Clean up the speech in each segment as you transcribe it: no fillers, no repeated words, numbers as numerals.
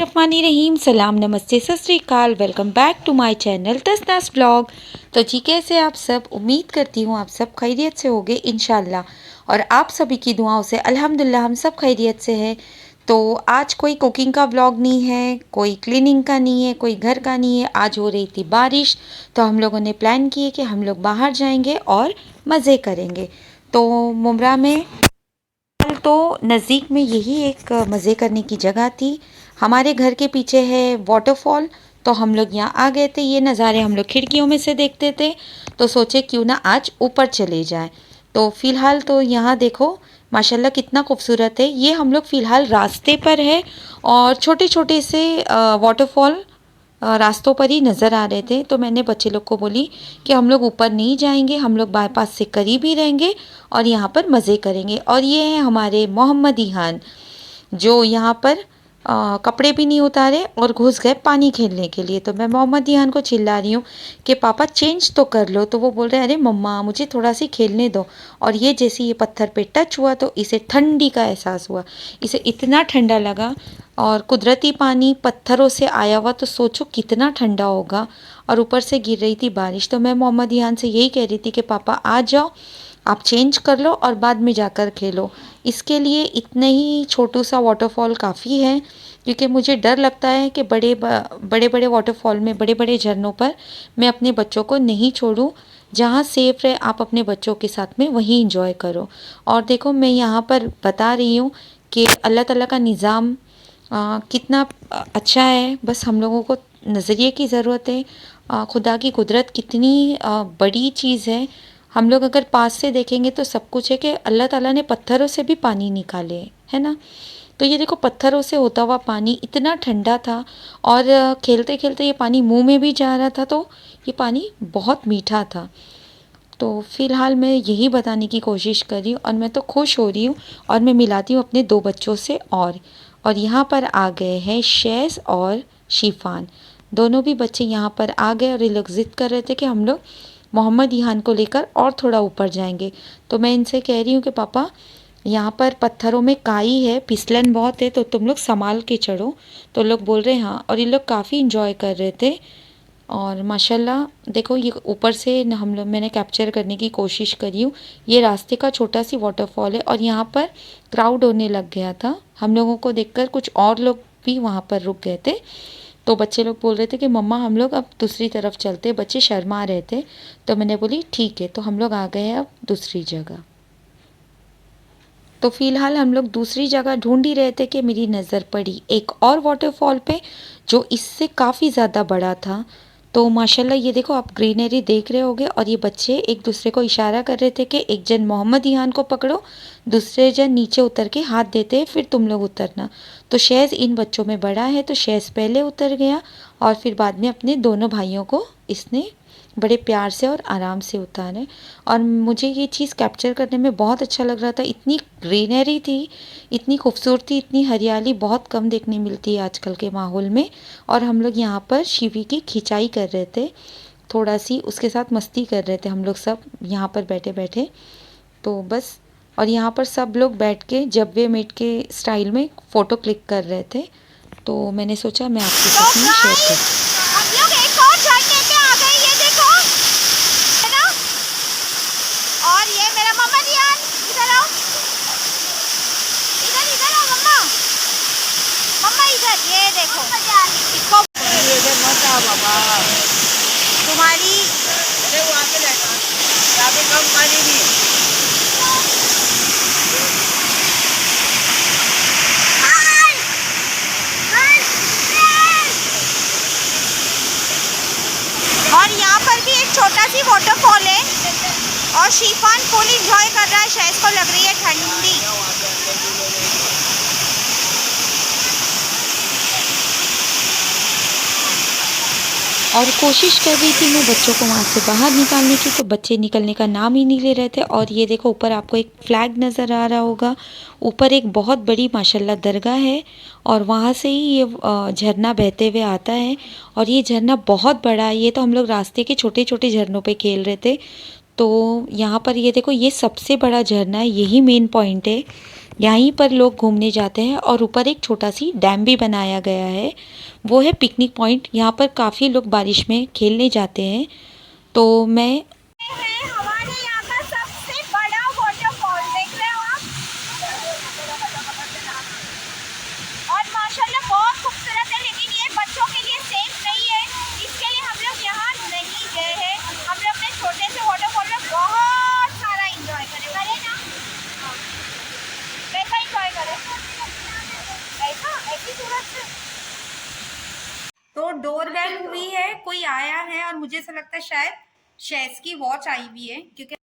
बिस्मिल्लाहिर्रहमानिर्रहीम। सलाम, नमस्ते, सत श्री अकाल। Welcome back to my channel तसनास ब्लॉग। तो जी कैसे आप सब? उम्मीद करती हूँ आप सब खैरियत से होगे इंशाल्लाह, और आप सभी की दुआओं से अल्हम्दुलिल्लाह हम सब खैरियत से हैं। तो आज कोई कुकिंग का व्लॉग नहीं है, कोई क्लीनिंग का नहीं है, कोई घर का नहीं है। आज हो रही थी बारिश, तो हम लोगों ने प्लान किए कि हम लोग बाहर जाएंगे और मज़े करेंगे। तो मुमरा में तो नज़दीक में यही एक मज़े करने की जगह थी। हमारे घर के पीछे है वाटरफॉल, तो हम लोग यहाँ आ गए थे। ये नज़ारे हम लोग खिड़कियों में से देखते थे, तो सोचे क्यों ना आज ऊपर चले जाएं। तो फ़िलहाल तो यहाँ देखो माशाल्लाह कितना खूबसूरत है। ये हम लोग फ़िलहाल रास्ते पर है, और छोटे छोटे से वाटरफॉल रास्तों पर ही नज़र आ रहे थे। तो मैंने बच्चे लोग को बोली कि हम लोग ऊपर नहीं जाएंगे, हम लोग बाईपास से करीब ही रहेंगे और यहाँ पर मज़े करेंगे। और ये हैं हमारे मोहम्मद इहान, जो यहाँ पर कपड़े भी नहीं उतारे और घुस गए पानी खेलने के लिए। तो मैं मोहम्मद इहान को चिल्ला रही हूँ कि पापा चेंज तो कर लो। तो वो बोल रहे हैं अरे मम्मा मुझे थोड़ा सी खेलने दो। और ये जैसे ये पत्थर पे टच हुआ तो इसे ठंडी का एहसास हुआ, इसे इतना ठंडा लगा। और कुदरती पानी पत्थरों से आया हुआ, तो सोचो कितना ठंडा होगा। और ऊपर से गिर रही थी बारिश। तो मैं मोहम्मद इहान से यही कह रही थी कि पापा आ जाओ, आप चेंज कर लो और बाद में जाकर खेलो। इसके लिए इतने ही छोटू सा वाटरफॉल काफ़ी है, क्योंकि मुझे डर लगता है कि बड़े बड़े वाटरफॉल में, बड़े बड़े झरनों पर मैं अपने बच्चों को नहीं छोड़ूं। जहाँ सेफ़ रहे आप अपने बच्चों के साथ में वहीं इंजॉय करो। और देखो मैं यहाँ पर बता रही हूँ कि अल्लाह ताला का निज़ाम कितना अच्छा है। बस हम लोगों को नज़रिए की ज़रूरत है। खुदा की कुदरत कितनी बड़ी चीज़ है। हम लोग अगर पास से देखेंगे तो सब कुछ है कि अल्लाह ताला ने पत्थरों से भी पानी निकाले, है ना। तो ये देखो पत्थरों से होता हुआ पानी इतना ठंडा था, और खेलते खेलते ये पानी मुंह में भी जा रहा था, तो ये पानी बहुत मीठा था। तो फ़िलहाल मैं यही बताने की कोशिश कर रही हूँ, और मैं तो खुश हो रही हूँ। और मैं मिलाती हूँ अपने दो बच्चों से। और यहाँ पर आ गए हैं शैज़ और शिफ़ान, दोनों भी बच्चे यहाँ पर आ गए। और ये लोग ज़िद कर रहे थे कि हम लोग मोहम्मद इहान को लेकर और थोड़ा ऊपर जाएंगे। तो मैं इनसे कह रही हूँ कि पापा यहाँ पर पत्थरों में काई है, फिसलन बहुत है, तो तुम लोग संभाल के चढ़ो। तो लोग बोल रहे हैं हाँ, और ये लोग काफ़ी इंजॉय कर रहे थे। और माशाल्लाह देखो ये ऊपर से हम लोग, मैंने कैप्चर करने की कोशिश करी हूँ। ये रास्ते का छोटा सी वाटरफॉल है, और यहाँ पर क्राउड होने लग गया था। हम लोगों को देखकर कुछ और लोग भी वहाँ पर रुक गए थे। तो बच्चे लोग बोल रहे थे कि मम्मा हम लोग अब दूसरी तरफ चलते। बच्चे शर्मा रहे थे, तो मैंने बोली ठीक है। तो हम लोग आ गए हैं अब दूसरी जगह। तो फ़िलहाल हम लोग दूसरी जगह ढूंढ ही रहे थे कि मेरी नज़र पड़ी एक और वाटरफॉल पे, जो इससे काफ़ी ज़्यादा बड़ा था। तो माशाल्लाह ये देखो आप ग्रीनरी देख रहे होगे। और ये बच्चे एक दूसरे को इशारा कर रहे थे कि एक जन मोहम्मद इहान को पकड़ो, दूसरे जन नीचे उतर के हाथ देते हैं, फिर तुम लोग उतरना। तो शैज़ इन बच्चों में बड़ा है, तो शैज़ पहले उतर गया, और फिर बाद में अपने दोनों भाइयों को इसने बड़े प्यार से और आराम से उतारे। और मुझे ये चीज़ कैप्चर करने में बहुत अच्छा लग रहा था। इतनी ग्रीनरी थी, इतनी खूबसूरती, इतनी हरियाली बहुत कम देखने मिलती है आजकल के माहौल में। और हम लोग यहाँ पर शिवी की खिंचाई कर रहे थे, थोड़ा सी उसके साथ मस्ती कर रहे थे हम लोग सब यहाँ पर बैठे बैठे। तो बस, और यहाँ पर सब लोग बैठ के जब्बे मेट के स्टाइल में फ़ोटो क्लिक कर रहे थे। तो मैंने सोचा मैं आपके साथ में शेयर करूँ। हम लोग एक और झरने पे आ गए, ये देखो, है ना। और ये मेरा मम्मा जियान, इधर आओ, इधर इधर आओ मम्मा, मम्मा इधर, ये देखो इसको, इधर मत आ बाबा। तुम्हारी अरे वहाँ पे जाएगा, यहाँ पे कम पानी भी। और यहाँ पर भी एक छोटा सी वाटरफॉल है, और शिफान फुल इंजॉय कर रहा है। शायद को लग रही है ठंडी। और कोशिश कर रही थी मैं बच्चों को वहाँ से बाहर निकालने की, तो बच्चे निकलने का नाम ही नहीं ले रहे थे। और ये देखो ऊपर आपको एक फ्लैग नज़र आ रहा होगा, ऊपर एक बहुत बड़ी माशाल्लाह दरगाह है, और वहाँ से ही ये झरना बहते हुए आता है। और ये झरना बहुत बड़ा है। ये तो हम लोग रास्ते के छोटे छोटे झरनों पे खेल रहे थे। तो यहाँ पर ये देखो, ये सबसे बड़ा झरना है, यही मेन पॉइंट है। यहीं पर लोग घूमने जाते हैं और ऊपर एक छोटा सी डैम भी बनाया गया है, वो है पिकनिक पॉइंट। यहाँ पर काफ़ी लोग बारिश में खेलने जाते हैं। तो मैं है हमारे यहाँ का सबसे बड़ा वाटरफॉल, देख रहे हो आप। और माशाल्लाह बहुत खूबसूरत है, लेकिन ये बच्चों के लिए सेफ नहीं है, इसके लिए हम लोग यहाँ नहीं गए हैं। हम लोग अपने छोटे से वाटरफॉल में बहुत सारा एंजॉय करे ना, कैसा एंजॉय करे, ऐसा ऐसी सूरत से। तो डोरबेल हुई है, कोई आया है और मुझे ऐसा लगता है शायद शेष की वॉच आई हुई है, क्योंकि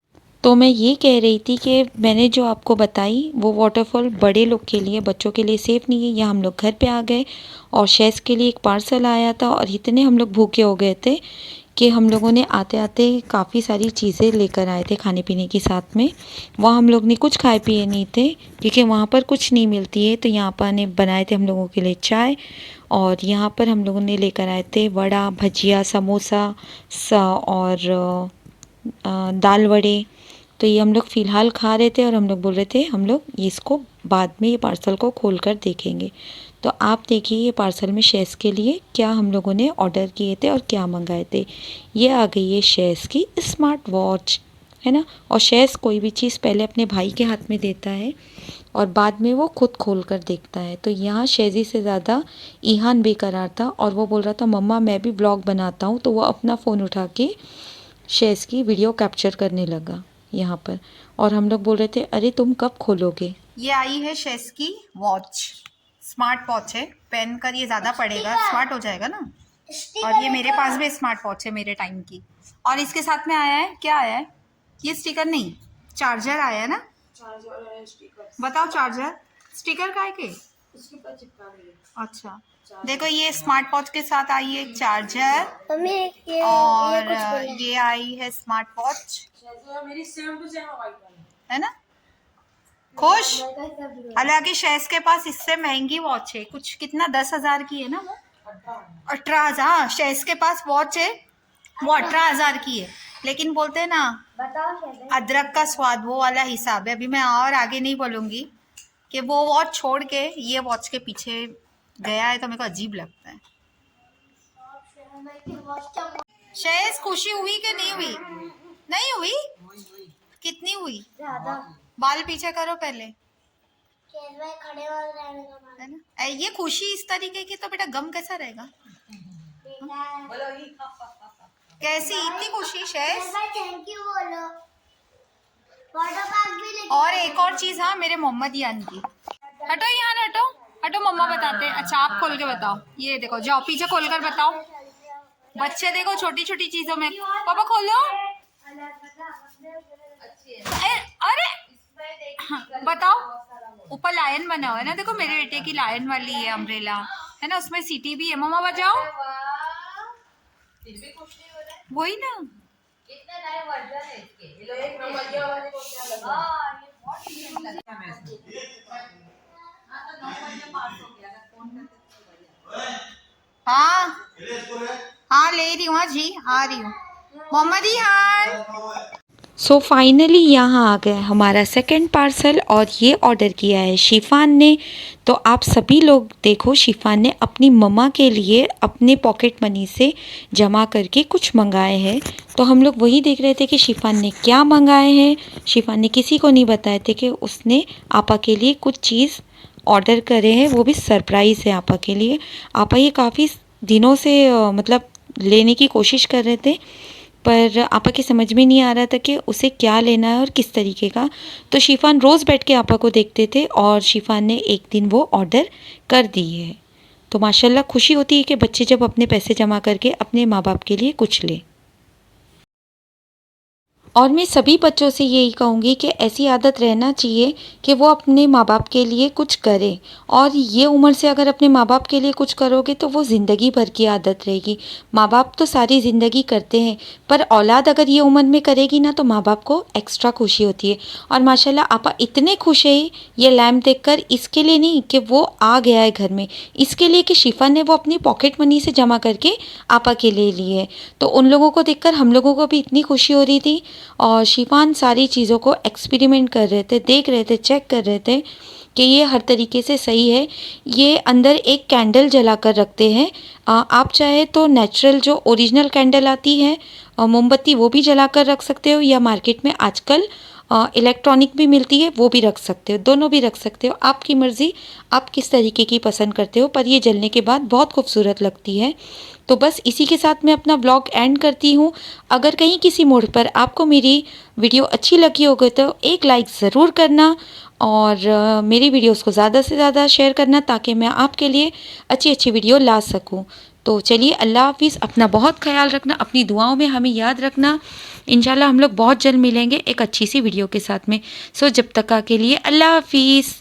तो मैं ये कह रही थी कि मैंने जो आपको बताई वो वाटरफॉल बड़े लोग के लिए, बच्चों के लिए सेफ़ नहीं है। यहाँ हम लोग घर पे आ गए और शेष के लिए एक पार्सल आया था और इतने हम लोग भूखे हो गए थे कि हम लोगों ने आते आते काफ़ी सारी चीज़ें लेकर आए थे खाने पीने के साथ में। वहाँ हम लोग ने कुछ खाए पिए नहीं थे क्योंकि वहाँ पर कुछ नहीं मिलती है। तो यहाँ पर ने बनाए थे हम लोगों के लिए चाय, और यहाँ पर हम लोगों ने लेकर आए थे वड़ा, भजिया, समोसा और दाल वड़े। तो ये हम लोग फ़िलहाल खा रहे थे और हम लोग बोल रहे थे हम लोग इसको बाद में ये पार्सल को खोल कर देखेंगे। तो आप देखिए ये पार्सल में शेष के लिए क्या हम लोगों ने ऑर्डर किए थे और क्या मंगाए थे। ये आ गई है शेष की स्मार्ट वॉच, है ना। और शेष कोई भी चीज़ पहले अपने भाई के हाथ में देता है और बाद में वो खुद खोल कर देखता है। तो यहाँ शेजी से ज़्यादा ईहान बेकरार था और वो बोल रहा था मम्मा मैं भी ब्लॉग बनाता हूँ। तो वो अपना फ़ोन उठा के शेष की वीडियो कैप्चर करने लगा यहाँ पर, और हम लोग बोल रहे थे अरे तुम कब खोलोगे। ये आई है शेष की वॉच, स्मार्ट वॉच है, पहन कर ये ज़्यादा पड़ेगा, स्मार्ट हो जाएगा ना। और ये मेरे पास भी स्मार्ट वॉच है मेरे टाइम की। और इसके साथ में आया है, क्या आया है, ये स्टिकर नहीं, चार्जर आया है ना। बताओ चार्जर स्टिकर का है के उसके ऊपर चिपका रही है। अच्छा देखो ये स्मार्ट वॉच के साथ आई है चार्जर, मम्मी और ये आई है स्मार्ट वॉच, मेरी सेम टू सेम वाइट वाली है ना। खुश। हालांकि शेष के पास इससे महंगी वॉच है, कुछ कितना 10,000 की है ना वो, 18,000। शेष के पास वॉच है वो 18,000 की है, लेकिन बोलते हैं ना अदरक का स्वाद वो वाला हिसाब है। अभी मैं और आगे नहीं बोलूँगी कि वो वॉच छोड़ के ये वॉच के पीछे गया है, तो मेरे को अजीब लगता है। शेष खुशी हुई कि नहीं हुई? नहीं हुई? कितनी हुई? बाल पीछे करो पहले, है ना। ये खुशी इस तरीके की, तो बेटा गम कैसा रहेगा? कैसी इतनी खुशी शेष? थैंक यू बोलो। और एक और चीज, हाँ मेरे मोहम्मद यान की, हटो यहाँ हटो हटो, मम्मा बताते हैं। अच्छा आप खोल के बताओ, ये देखो जाओ पीछे खोल कर बताओ। बच्चे देखो छोटी छोटी चीजों में, पापा खोलो। अरे बताओ, ऊपर लायन बना हुआ है ना, देखो मेरे बेटे की लायन वाली है अम्ब्रेला, है ना, उसमें सीटी भी है। मम्मा बजाओ। वही ना, कितने नए वर्जन है इसके, ये लोग एक नंबर वाले को क्या लगा। हां ये बहुत लगता है इसमें। हां तो 9 बजे पास हो गया, अगर फोन करते तो हाँ हाँ ले रही हूँ, हाँ जी आ रही हूँ। मोहम्मद ईहान। सो फाइनली यहाँ आ गया हमारा सेकंड पार्सल, और ये ऑर्डर किया है शिफान ने। तो आप सभी लोग देखो, शिफान ने अपनी मम्मा के लिए अपने पॉकेट मनी से जमा करके कुछ मंगाए हैं। तो हम लोग वही देख रहे थे कि शिफान ने क्या मंगाए हैं। शिफान ने किसी को नहीं बताए थे कि उसने आपा के लिए कुछ चीज़ ऑर्डर करे हैं, वो भी सरप्राइज़ है आपा के लिए। आपा ये काफ़ी दिनों से मतलब लेने की कोशिश कर रहे थे, पर आपा के समझ में नहीं आ रहा था कि उसे क्या लेना है और किस तरीके का। तो शिफान रोज़ बैठ के आपा को देखते थे और शिफान ने एक दिन वो ऑर्डर कर दी है। तो माशाल्लाह खुशी होती है कि बच्चे जब अपने पैसे जमा करके अपने माँ बाप के लिए कुछ ले। और मैं सभी बच्चों से यही कहूँगी कि ऐसी आदत रहना चाहिए कि वो अपने माँ बाप के लिए कुछ करें, और ये उम्र से अगर अपने माँ बाप के लिए कुछ करोगे तो वो ज़िंदगी भर की आदत रहेगी। माँ बाप तो सारी ज़िंदगी करते हैं, पर औलाद अगर ये उम्र में करेगी ना तो माँ बाप को एक्स्ट्रा खुशी होती है। और माशाल्लाह आपा इतने खुश है ये लैम्प देखकर, इसके लिए नहीं कि वो आ गया है घर में, इसके लिए कि शिफा ने वो अपनी पॉकेट मनी से जमा करके आपा के लिए लिए। तो उन लोगों को देखकर हम लोगों को भी इतनी खुशी हो रही थी। और शिफान सारी चीज़ों को एक्सपेरिमेंट कर रहे थे, देख रहे थे, चेक कर रहे थे कि ये हर तरीके से सही है। ये अंदर एक कैंडल जला कर रखते हैं। आप चाहे तो नेचुरल जो ओरिजिनल कैंडल आती है मोमबत्ती, वो भी जला कर रख सकते हो, या मार्केट में आजकल इलेक्ट्रॉनिक भी मिलती है, वो भी रख सकते हो, दोनों भी रख सकते हो, आपकी मर्ज़ी, आप किस तरीके की पसंद करते हो। पर ये जलने के बाद बहुत खूबसूरत लगती है। तो बस इसी के साथ मैं अपना ब्लॉग एंड करती हूँ। अगर कहीं किसी मोड़ पर आपको मेरी वीडियो अच्छी लगी होगी तो एक लाइक ज़रूर करना, और मेरी वीडियोस को ज़्यादा से ज़्यादा शेयर करना, ताकि मैं आपके लिए अच्छी अच्छी वीडियो ला सकूं। तो चलिए, अल्लाह हाफिज़। अपना बहुत ख्याल रखना, अपनी दुआओं में हमें याद रखना। इंशाल्लाह हम लोग बहुत जल्द मिलेंगे एक अच्छी सी वीडियो के साथ में। सो जब तक के लिए अल्लाह हाफिज़।